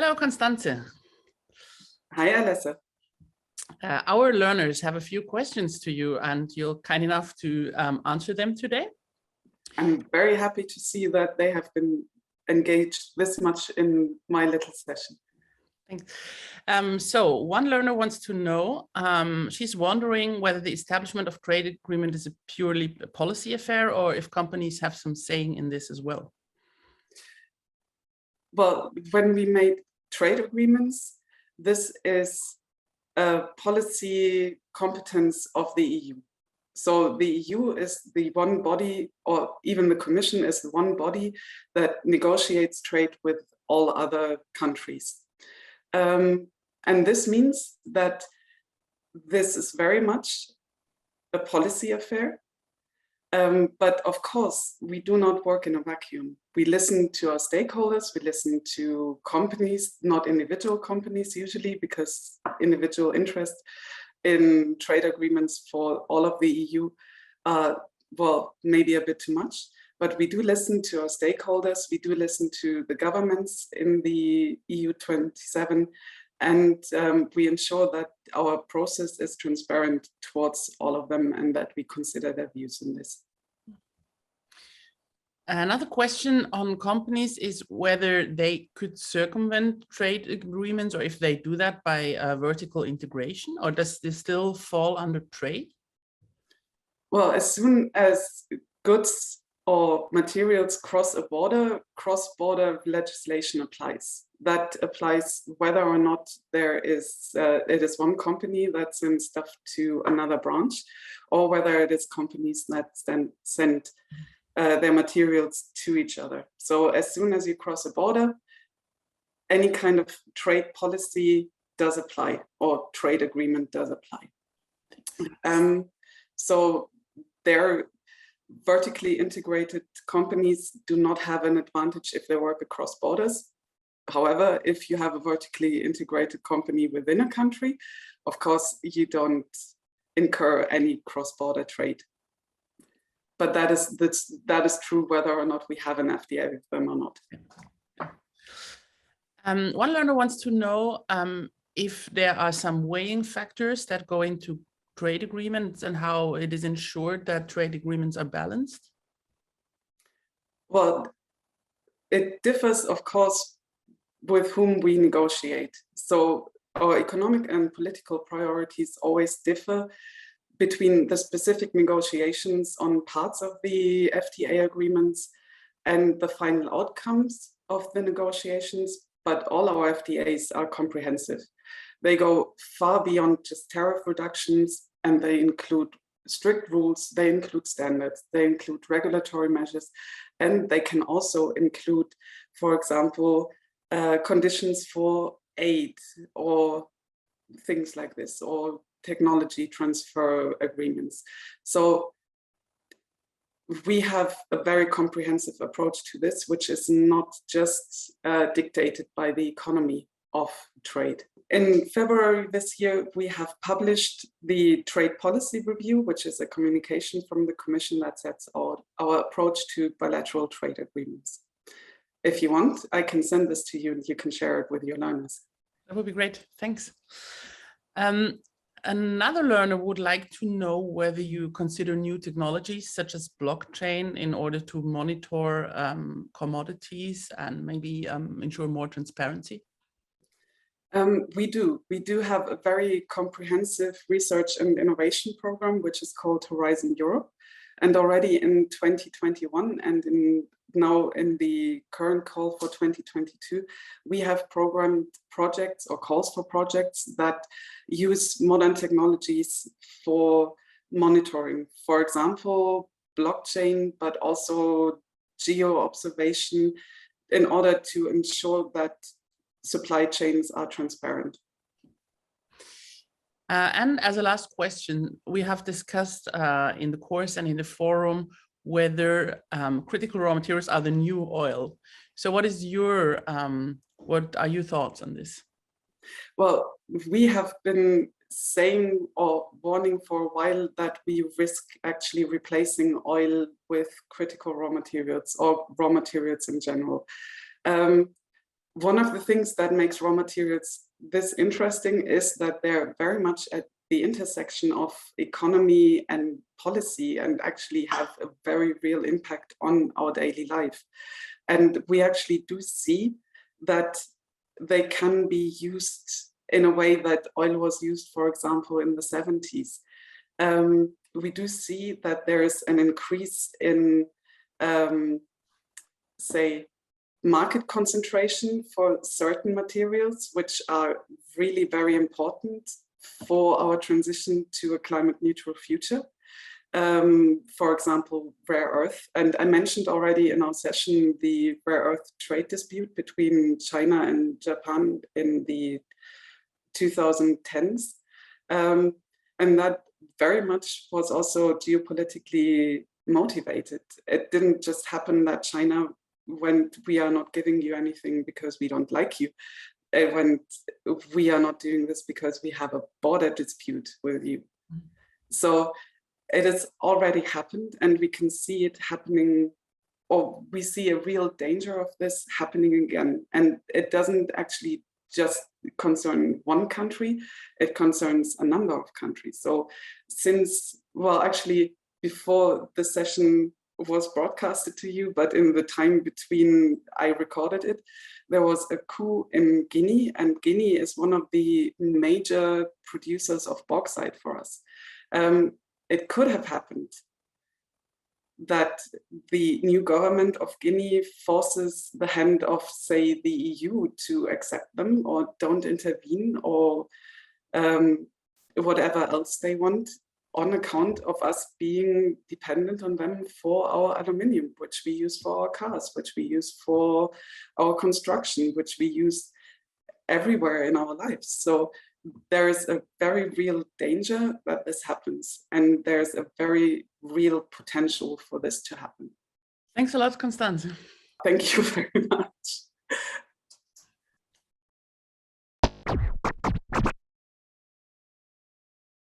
Hello, Constanze. Hi, Alessa. Our learners have a few questions to you, and you're kind enough to answer them today. I'm very happy to see that they have been engaged this much in my little session. Thanks. So one learner wants to know, she's wondering whether the establishment of trade agreement is a purely policy affair or if companies have some saying in this as well. Well, when we made trade agreements, this is a policy competence of the EU. So the EU is the one body, or even the Commission is the one body that negotiates trade with all other countries. And this means that this is very much a policy affair. But of course, we do not work in a vacuum. We listen to our stakeholders, we listen to companies, not individual companies usually, because individual interest in trade agreements for all of the EU are, well, maybe a bit too much. But we do listen to our stakeholders, we do listen to the governments in the EU 27, and we ensure that our process is transparent towards all of them and that we consider their views in this. Another question on companies is whether they could circumvent trade agreements, or if they do that by vertical integration, or does this still fall under trade? Well, as soon as goods or materials cross a border, cross-border legislation applies. That applies whether or not there is it is one company that sends stuff to another branch, or whether it is companies that send their materials to each other. So as soon as you cross a border, any kind of trade policy does apply, or trade agreement does apply. So their vertically integrated companies do not have an advantage if they work across borders. However, if you have a vertically integrated company within a country, of course, you don't incur any cross-border trade. But that is true whether or not we have an FTA with them or not. One learner wants to know if there are some weighing factors that go into trade agreements and how it is ensured that trade agreements are balanced. Well, it differs, of course, with whom we negotiate. So our economic and political priorities always differ between the specific negotiations on parts of the FTA agreements and the final outcomes of the negotiations, but all our FTAs are comprehensive. They go far beyond just tariff reductions, and they include strict rules, they include standards, they include regulatory measures, and they can also include, for example, conditions for aid or things like this, or technology transfer agreements. So we have a very comprehensive approach to this, which is not just dictated by the economy of trade. In February this year, we have published the Trade Policy Review, which is a communication from the Commission that sets out our approach to bilateral trade agreements. If you want, I can send this to you and you can share it with your learners. That would be great, thanks. Another learner would like to know whether you consider new technologies such as blockchain in order to monitor commodities and maybe ensure more transparency. We do have a very comprehensive research and innovation program, which is called Horizon Europe. And already in 2021 and now in the current call for 2022, we have programmed projects or calls for projects that use modern technologies for monitoring. For example, blockchain, but also geo-observation, in order to ensure that supply chains are transparent. And as a last question, we have discussed in the course and in the forum whether critical raw materials are the new oil. So what is your, what are your thoughts on this? Well, we have been saying or warning for a while that we risk actually replacing oil with critical raw materials or raw materials in general. one of the things that makes raw materials this interesting is that they're very much at the intersection of economy and policy, and actually have a very real impact on our daily life. And we actually do see that they can be used in a way that oil was used, for example, in the 70s. We do see that there is an increase in, say, market concentration for certain materials, which are really very important for our transition to a climate neutral future. For example, rare earth. And I mentioned already in our session the rare earth trade dispute between China and Japan in the 2010s. And that very much was also geopolitically motivated. It didn't just happen that China went, we are not giving you anything because we don't like you. It went, we are not doing this because we have a border dispute with you. So it has already happened, and we can see it happening, or we see a real danger of this happening again. And it doesn't actually just concern one country, it concerns a number of countries. So since, well, actually before the session was broadcasted to you, but in the time between I recorded it, there was a coup in Guinea, and Guinea is one of the major producers of bauxite for us. It could have happened that the new government of Guinea forces the hand of, say, the EU to accept them or don't intervene, or whatever else they want, on account of us being dependent on them for our aluminium, which we use for our cars, which we use for our construction, which we use everywhere in our lives. So there is a very real danger that this happens, and there's a very real potential for this to happen. Thanks a lot, Constanze. Thank you very much.